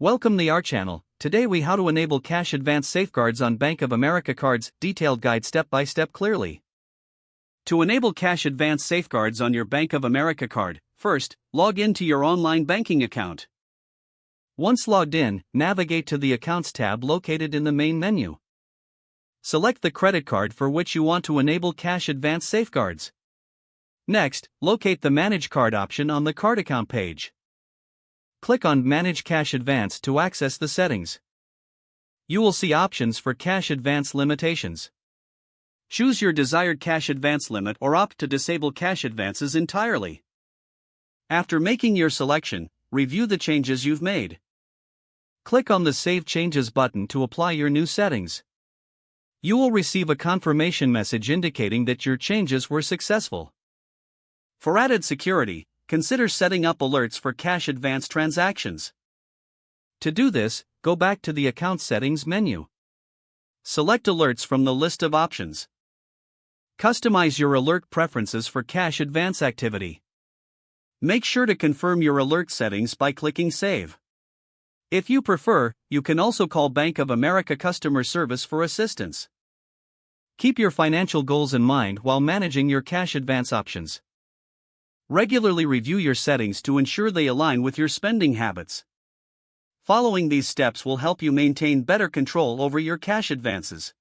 Welcome to our channel. Today we how to enable cash advance safeguards on Bank of America cards, detailed guide step by step clearly. To enable cash advance safeguards on your Bank of America card, first, log into your online banking account. Once logged in, navigate to the Accounts tab located in the main menu. Select the credit card for which you want to enable cash advance safeguards. Next, locate the Manage Card option on the card account page. Click on Manage Cash Advance to access the settings. You will see options for cash advance limitations. Choose your desired cash advance limit or opt to disable cash advances entirely. After making your selection, review the changes you've made. Click on the Save Changes button to apply your new settings. You will receive a confirmation message indicating that your changes were successful. For added security, consider setting up alerts for cash advance transactions. To do this, go back to the Account Settings menu. Select Alerts from the list of options. Customize your alert preferences for cash advance activity. Make sure to confirm your alert settings by clicking Save. If you prefer, you can also call Bank of America customer service for assistance. Keep your financial goals in mind while managing your cash advance options. Regularly review your settings to ensure they align with your spending habits. Following these steps will help you maintain better control over your cash advances.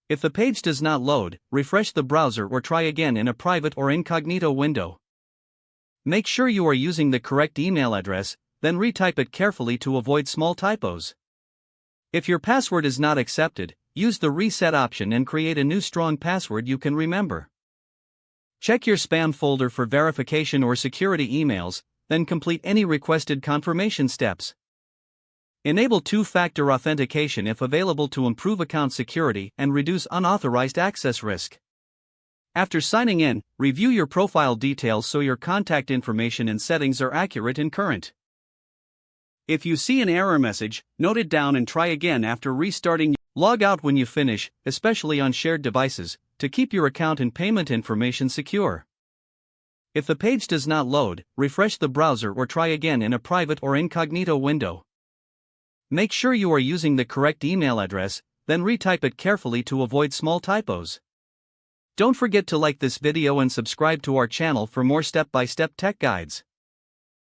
If the page does not load, refresh the browser or try again in a private or incognito window. Make sure you are using the correct email address, then retype it carefully to avoid small typos. If your password is not accepted, use the Reset option and create a new strong password you can remember. Check your spam folder for verification or security emails, then complete any requested confirmation steps. Enable two-factor authentication if available to improve account security and reduce unauthorized access risk. After signing in, review your profile details so your contact information and settings are accurate and current. If you see an error message, note it down and try again after restarting. Log out when you finish, especially on shared devices, to keep your account and payment information secure. If the page does not load, refresh the browser or try again in a private or incognito window. Make sure you are using the correct email address, then retype it carefully to avoid small typos. Don't forget to like this video and subscribe to our channel for more step-by-step tech guides.